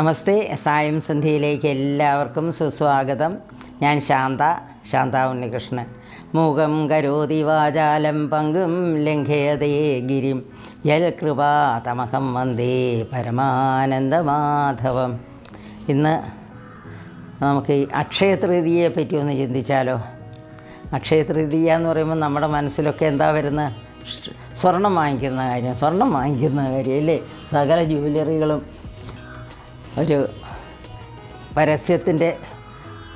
നമസ്തേ. സായം സന്ധ്യയിലേക്ക് എല്ലാവർക്കും സുസ്വാഗതം. ഞാൻ ശാന്ത ഉണ്ണികൃഷ്ണൻ. മൂകം കരോതി വാചാലം പങ്കും ലംഘയതേ ഗിരിം യൽ കൃപാതമഹം വന്ദേ പരമാനന്ദമാധവം. ഇന്ന് നമുക്ക് ഈ അക്ഷയതൃതീയയെ പറ്റി ഒന്ന് ചിന്തിച്ചാലോ. അക്ഷയതൃതീയ എന്ന് പറയുമ്പോൾ നമ്മുടെ മനസ്സിലൊക്കെ എന്താ വരുന്നത്? സ്വർണം വാങ്ങിക്കുന്ന കാര്യം അല്ലേ? സകല ജ്വല്ലറികളും ഒരു പരസ്യത്തിൻ്റെ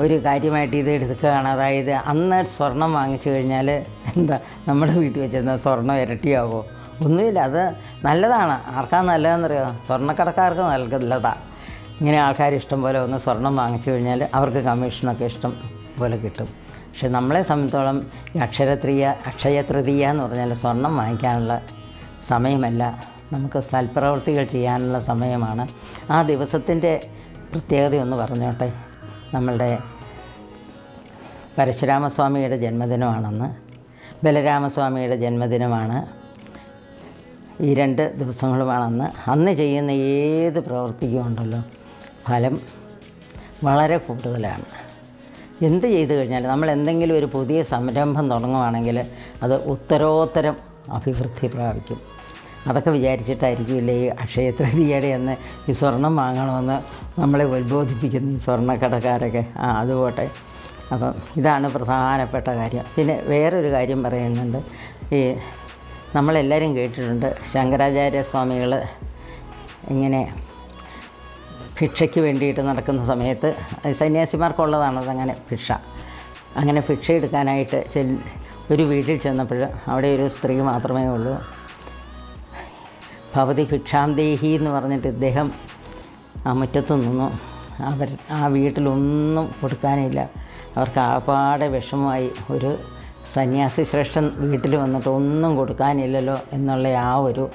ഒരു കാര്യമായിട്ട് ഇത് എടുക്കുകയാണ്. അതായത് അന്ന് സ്വർണം വാങ്ങിച്ചു കഴിഞ്ഞാൽ എന്താ നമ്മുടെ വീട്ടിൽ വെച്ചിരുന്ന സ്വർണം ഇരട്ടിയാവോ? ഒന്നുമില്ല. അത് നല്ലതാണ്. ആർക്കാണ് നല്ലതെന്നറിയോ? സ്വർണ്ണക്കടക്കാർക്ക് നല്ലതാണ്. ഇങ്ങനെ ആൾക്കാർ ഇഷ്ടം പോലെ ഒന്ന് സ്വർണം വാങ്ങിച്ചു കഴിഞ്ഞാൽ അവർക്ക് കമ്മീഷനൊക്കെ ഇഷ്ടം പോലെ കിട്ടും. പക്ഷെ നമ്മളെ സംബന്ധിച്ചോളം ഈ അക്ഷയതൃതീയ എന്ന് പറഞ്ഞാൽ സ്വർണം വാങ്ങിക്കാനുള്ള സമയമല്ല, നമുക്ക് സൽപ്രവൃത്തികൾ ചെയ്യാനുള്ള സമയമാണ്. ആ ദിവസത്തിൻ്റെ പ്രത്യേകതയൊന്ന് പറഞ്ഞോട്ടെ. നമ്മളുടെ പരശുരാമസ്വാമിയുടെ ജന്മദിനമാണെന്ന്, ബലരാമസ്വാമിയുടെ ജന്മദിനമാണ്. ഈ 2 ദിവസങ്ങളുമാണെന്ന്. അന്ന് ചെയ്യുന്ന ഏത് പ്രവൃത്തിക്കും ഉണ്ടല്ലോ ഫലം വളരെ കൂടുതലാണ്. എന്ത് ചെയ്തു കഴിഞ്ഞാൽ നമ്മൾ എന്തെങ്കിലും ഒരു പുതിയ സംരംഭം തുടങ്ങുകയാണെങ്കിൽ അത് ഉത്തരോത്തരം അഭിവൃദ്ധി പ്രാപിക്കും. അതൊക്കെ വിചാരിച്ചിട്ടായിരിക്കില്ലേ ഈ അക്ഷയതൃതീയയുടെ എന്ന് ഈ സ്വർണം വാങ്ങണമെന്ന് നമ്മളെ ഉത്ബോധിപ്പിക്കുന്നു ഈ സ്വർണ്ണക്കടക്കാരൊക്കെ. അതുപോട്ടെ. അപ്പം ഇതാണ് പ്രധാനപ്പെട്ട കാര്യം. പിന്നെ വേറൊരു കാര്യം പറയുന്നുണ്ട്. ഈ നമ്മളെല്ലാവരും കേട്ടിട്ടുണ്ട്, ശങ്കരാചാര്യ സ്വാമികൾ ഇങ്ങനെ ഭിക്ഷയ്ക്ക് വേണ്ടിയിട്ട് നടക്കുന്ന സമയത്ത് സന്യാസിമാർക്കുള്ളതാണത്. അങ്ങനെ ഭിക്ഷ എടുക്കാനായിട്ട് ഒരു വീട്ടിൽ ചെന്നപ്പോൾ അവിടെ ഒരു സ്ത്രീ മാത്രമേ ഉള്ളൂ. ഭവതി ഭിക്ഷാം ദേഹി എന്ന് പറഞ്ഞിട്ട് ഇദ്ദേഹം ആ മുറ്റത്ത് നിന്നു. ആ വീട്ടിലൊന്നും കൊടുക്കാനില്ല. അവർക്ക് ആപാടെ വിഷമമായി. ഒരു സന്യാസി ശ്രേഷ്ഠൻ വീട്ടിൽ വന്നിട്ട് ഒന്നും കൊടുക്കാനില്ലല്ലോ എന്നുള്ള ആ ഒരു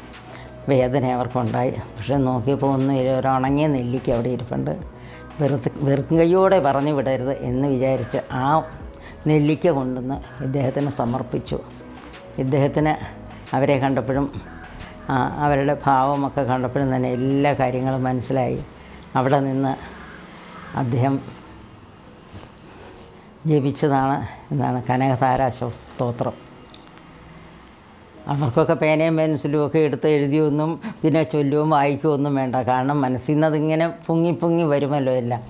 വേദന അവർക്കുണ്ടായി. പക്ഷെ നോക്കിയപ്പോൾ ഒന്നുമില്ല. ഒരു ഉണങ്ങിയ നെല്ലിക്ക അവിടെ ഇരിപ്പുണ്ട്. വെറും കൈയോടെ പറഞ്ഞു വിടരുത് എന്ന് വിചാരിച്ച് ആ നെല്ലിക്ക കൊണ്ടുവന്ന് ഇദ്ദേഹത്തിന് സമർപ്പിച്ചു. ഇദ്ദേഹത്തിന് അവരെ കണ്ടപ്പോഴും അവരുടെ ഭാവമൊക്കെ കണ്ടപ്പോഴും തന്നെ എല്ലാ കാര്യങ്ങളും മനസ്സിലായി. അവിടെ നിന്ന് അദ്ദേഹം ജപിച്ചതാണ് കനകധാരാ സ്തോത്രം. അവർക്കൊക്കെ പേനയും പെൻസിലും ഒക്കെ എടുത്ത് എഴുതിയൊന്നും പിന്നെ ചൊല്ലുകയും വായിക്കുകയൊന്നും വേണ്ട. കാരണം മനസ്സിൽ നിന്ന് അതിങ്ങനെ പൊങ്ങി വരുമല്ലോ എല്ലാം.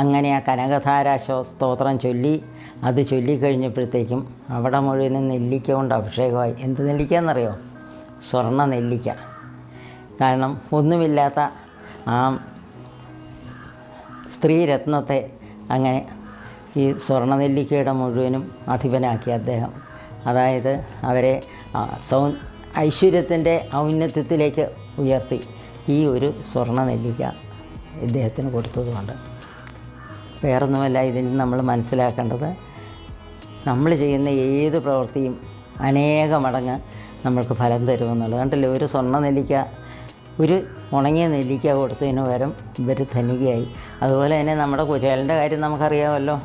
അങ്ങനെ ആ കനകധാരാ സ്തോത്രം അത് ചൊല്ലിക്കഴിഞ്ഞപ്പോഴത്തേക്കും അവിടെ മുഴുവനും നെല്ലിക്ക കൊണ്ട് അഭിഷേകമായി. എന്ത് നെല്ലിക്ക എന്നറിയോ? സ്വർണ്ണ നെല്ലിക്ക. കാരണം ഒന്നുമില്ലാത്ത ആ സ്ത്രീരത്നത്തെ അങ്ങനെ ഈ സ്വർണ്ണ നെല്ലിക്കയുടെ മുഴുവനും അധിപനാക്കി അദ്ദേഹം. അതായത് അവരെ ഐശ്വര്യത്തിൻ്റെ ഔന്നത്യത്തിലേക്ക് ഉയർത്തി ഈ ഒരു സ്വർണ്ണ നെല്ലിക്ക ഇദ്ദേഹത്തിന് കൊടുത്തതുകൊണ്ട്. വേറൊന്നുമല്ല, ഇതിന് നമ്മൾ മനസ്സിലാക്കേണ്ടത്, നമ്മൾ ചെയ്യുന്ന ഏത് പ്രവൃത്തിയും അനേക മടങ്ങ് നമ്മൾക്ക് ഫലം തരുമെന്നുള്ളത്. കണ്ടില്ലേ, ഒരു സ്വർണ്ണ നെല്ലിക്ക, ഒരു ഉണങ്ങിയ നെല്ലിക്ക കൊടുത്തതിന് പകരം ഇവർ ധനികയായി. അതുപോലെ തന്നെ നമ്മുടെ കുചേലൻ്റെ കാര്യം നമുക്കറിയാമല്ലോ.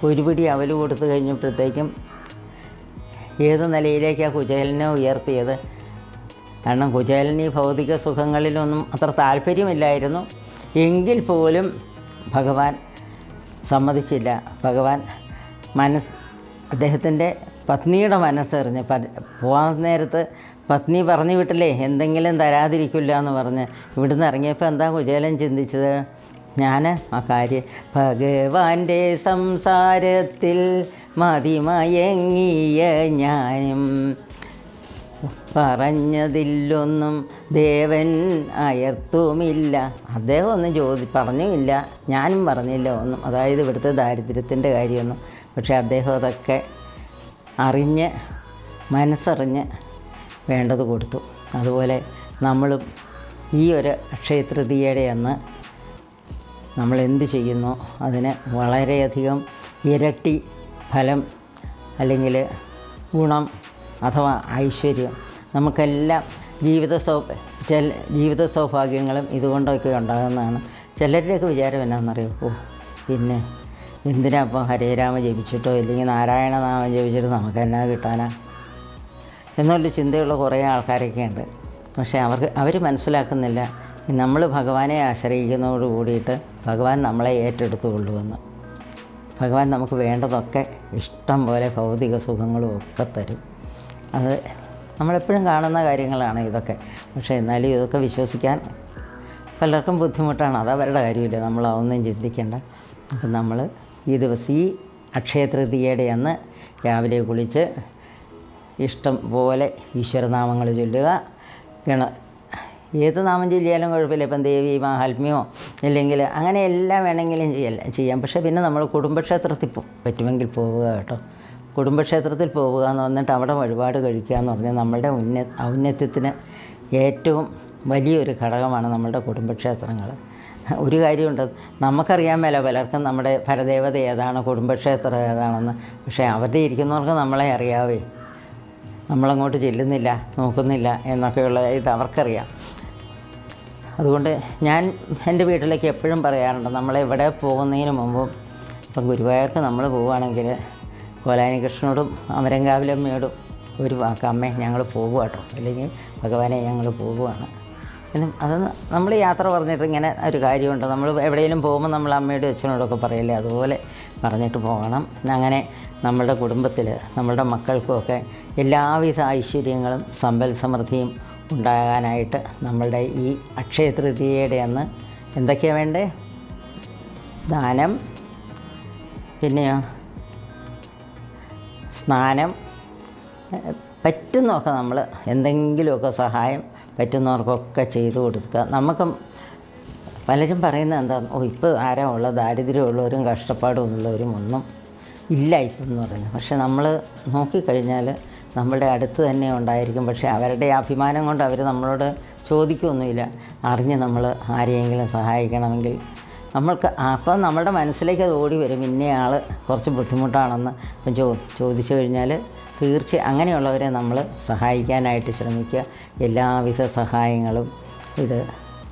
ഒരു പിടി അവൽ കൊടുത്തു കഴിഞ്ഞപ്പോഴത്തേക്കും ഏത് നിലയിലേക്കാണ് കുചേലനെ ഉയർത്തിയത്? കാരണം കുചേലന് ഈ ഭൗതിക സുഖങ്ങളിലൊന്നും അത്ര താല്പര്യമില്ലായിരുന്നു. എങ്കിൽ പോലും ഭഗവാൻ സമ്മതിച്ചില്ല. ഭഗവാൻ അദ്ദേഹത്തിൻ്റെ പത്നിയുടെ മനസ്സറിഞ്ഞ് പോകാൻ നേരത്ത് പത്നി പറഞ്ഞു വിട്ടില്ലേ എന്തെങ്കിലും തരാതിരിക്കില്ല എന്ന് പറഞ്ഞ് ഇവിടുന്ന് ഇറങ്ങിയപ്പോൾ എന്താ കുചേലൻ ചിന്തിച്ചത്? ഞാൻ ആ കാര്യം ഭഗവാന്റെ സംസാരത്തിൽ മതിമയങ്ങിയ ഞാനും പറഞ്ഞതിലൊന്നും ദേവൻ അയർത്തുമില്ല. അദ്ദേഹം ഒന്നും പറഞ്ഞുമില്ല, ഞാനും പറഞ്ഞില്ല ഒന്നും. അതായത് ഇവിടുത്തെ ദാരിദ്ര്യത്തിൻ്റെ കാര്യമൊന്നും. പക്ഷേ അദ്ദേഹം അതൊക്കെ മനസ്സറിഞ്ഞ് വേണ്ടത് കൊടുത്തു. അതുപോലെ നമ്മളും ഈ ഒരു അക്ഷയതൃതീയയുടെ അന്ന് നമ്മൾ എന്ത് ചെയ്യുന്നോ അതിന് വളരെയധികം ഇരട്ടി ഫലം അല്ലെങ്കിൽ ഗുണം അഥവാ ഐശ്വര്യം നമുക്കെല്ലാം ജീവിത സൗഭാഗ്യങ്ങളും ഇതുകൊണ്ടൊക്കെ ഉണ്ടാകുന്നതാണ്. ചിലരുടെയൊക്കെ വിചാരം എന്നാണെന്നറിയോ? പിന്നെ എന്തിനാ ഇപ്പോൾ ഹരേ രാമ ജപിച്ചിട്ടോ ഇല്ലെങ്കിൽ നാരായണ നാമം ജപിച്ചിട്ട് നമുക്ക് എന്നാ കിട്ടാനാ എന്നൊരു ചിന്തയുള്ള കുറേ ആൾക്കാരൊക്കെ ഉണ്ട്. പക്ഷേ അവർ മനസ്സിലാക്കുന്നില്ല നമ്മൾ ഭഗവാനെ ആശ്രയിക്കുന്നതോട് കൂടിയിട്ട് ഭഗവാൻ നമ്മളെ ഏറ്റെടുത്തു കൊള്ളുമെന്ന്. ഭഗവാൻ നമുക്ക് വേണ്ടതൊക്കെ ഇഷ്ടം പോലെ ഭൗതിക സുഖങ്ങളും ഒക്കെ തരും. അത് നമ്മളെപ്പോഴും കാണുന്ന കാര്യങ്ങളാണ് ഇതൊക്കെ. പക്ഷേ എന്നാലും ഇതൊക്കെ വിശ്വസിക്കാൻ പലർക്കും ബുദ്ധിമുട്ടാണ്. അതവരുടെ കാര്യമില്ല, നമ്മളതൊന്നും ചിന്തിക്കേണ്ട. അപ്പം നമ്മൾ ഈ ദിവസം ഈ അക്ഷയ തൃതീയയുടെ അന്ന് രാവിലെ കുളിച്ച് ഇഷ്ടം പോലെ ഈശ്വരനാമങ്ങൾ ചൊല്ലുക. ഏത് നാമം ചൊല്ലിയാലും കുഴപ്പമില്ല. ഇപ്പം ദേവി മാഹാത്മ്യമോ ഇല്ലെങ്കിൽ അങ്ങനെ എല്ലാം വേണമെങ്കിലും ചെയ്യാം. പക്ഷേ പിന്നെ നമ്മൾ കുടുംബക്ഷേത്രത്തിൽ പറ്റുമെങ്കിൽ പോവുക കേട്ടോ. കുടുംബക്ഷേത്രത്തിൽ പോവുക എന്ന് പറഞ്ഞിട്ട് അവിടെ വഴിപാട് കഴിക്കുക എന്ന് പറഞ്ഞാൽ നമ്മളുടെ ഔന്നത്യത്തിന് ഏറ്റവും വലിയൊരു ഘടകമാണ് നമ്മളുടെ കുടുംബക്ഷേത്രങ്ങൾ. ഒരു കാര്യമുണ്ട്, നമുക്കറിയാൻ മേല പലർക്കും നമ്മുടെ പരദേവത ഏതാണ്, കുടുംബക്ഷേത്രം ഏതാണെന്ന്. പക്ഷേ അവരുടെ ഇരിക്കുന്നവർക്ക് നമ്മളെ അറിയാവേ. നമ്മളങ്ങോട്ട് ചെല്ലുന്നില്ല, നോക്കുന്നില്ല എന്നൊക്കെയുള്ള ഇത് അവർക്കറിയാം. അതുകൊണ്ട് ഞാൻ എൻ്റെ വീട്ടിലേക്ക് എപ്പോഴും പറയാറുണ്ട്, നമ്മളെവിടെ പോകുന്നതിന് മുമ്പും ഇപ്പം ഗുരുവായൂർക്ക് നമ്മൾ പോവുകയാണെങ്കിൽ കോലാനി കൃഷ്ണനോടും അമരങ്കാവിലമ്മയോടും ഒരു വാക്ക്, അമ്മേ ഞങ്ങൾ പോകുക കേട്ടോ, അല്ലെങ്കിൽ ഭഗവാനെ ഞങ്ങൾ പോവുകയാണ് എന്നും. അത് നമ്മൾ യാത്ര പറഞ്ഞിട്ട് ഇങ്ങനെ ഒരു കാര്യമുണ്ട്, നമ്മൾ എവിടെയെങ്കിലും പോകുമ്പോൾ നമ്മൾ അമ്മയോടും അച്ഛനോടൊക്കെ പറയില്ലേ, അതുപോലെ പറഞ്ഞിട്ട് പോകണം. അങ്ങനെ നമ്മളുടെ കുടുംബത്തിൽ നമ്മളുടെ മക്കൾക്കുമൊക്കെ എല്ലാവിധ ഐശ്വര്യങ്ങളും സമ്പൽ സമൃദ്ധിയും ഉണ്ടാകാനായിട്ട് നമ്മളുടെ ഈ അക്ഷയ തൃതീയയുടെ അന്ന് എന്തൊക്കെയാണ് വേണ്ടേ? ദാനം, പിന്നെയോ സ്നാനം, പറ്റുന്നതൊക്കെ നമ്മൾ എന്തെങ്കിലുമൊക്കെ സഹായം പറ്റുന്നവർക്കൊക്കെ ചെയ്തു കൊടുക്കുക. നമുക്കും പലരും പറയുന്നത് എന്താണെന്ന്, ഇപ്പോൾ ആരാ ഉള്ള ദാരിദ്ര്യമുള്ളവരും കഷ്ടപ്പാടുമുള്ളവരും ഒന്നും ഇല്ല ഇപ്പം എന്ന് പറയുന്നത്. പക്ഷേ നമ്മൾ നോക്കിക്കഴിഞ്ഞാൽ നമ്മളുടെ അടുത്ത് തന്നെ ഉണ്ടായിരിക്കും. പക്ഷേ അവരുടെ അഭിമാനം കൊണ്ട് അവർ നമ്മളോട് ചോദിക്കുകയൊന്നുമില്ല. അറിഞ്ഞ് നമ്മൾ ആരെയെങ്കിലും സഹായിക്കണമെങ്കിൽ നമ്മൾക്ക് അപ്പം നമ്മളുടെ മനസ്സിലേക്ക് അത് ഓടി വരും, ഇന്നയാൾ കുറച്ച് ബുദ്ധിമുട്ടാണെന്ന്. അപ്പം ചോദിച്ചു കഴിഞ്ഞാൽ അങ്ങനെയുള്ളവരെ നമ്മൾ സഹായിക്കാനായിട്ട് ശ്രമിക്കുക. എല്ലാവിധ സഹായങ്ങളും ഇത്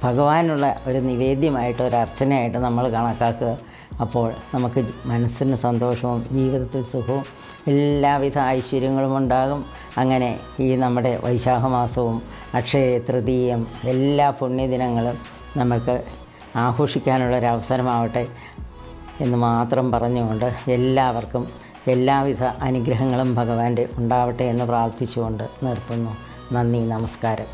ഭഗവാനുള്ള ഒരു നിവേദ്യമായിട്ട്, ഒരു അർച്ചനയായിട്ട് നമ്മൾ കണക്കാക്കുക. അപ്പോൾ നമുക്ക് മനസ്സിന് സന്തോഷവും ജീവിതത്തിൽ സുഖവും എല്ലാവിധ ഐശ്വര്യങ്ങളും ഉണ്ടാകും. അങ്ങനെ ഈ നമ്മുടെ വൈശാഖ മാസവും അക്ഷയ തൃതീയം എല്ലാ പുണ്യദിനങ്ങളും നമുക്ക് ആഘോഷിക്കാനുള്ളൊരവസരമാവട്ടെ എന്ന് മാത്രം പറഞ്ഞുകൊണ്ട് എല്ലാവർക്കും എല്ലാവിധ അനുഗ്രഹങ്ങളും ഭഗവാന്റെ ഉണ്ടാവട്ടെ എന്ന് പ്രാർത്ഥിച്ചുകൊണ്ട് നിർത്തുന്നു. നന്ദി, നമസ്കാരം.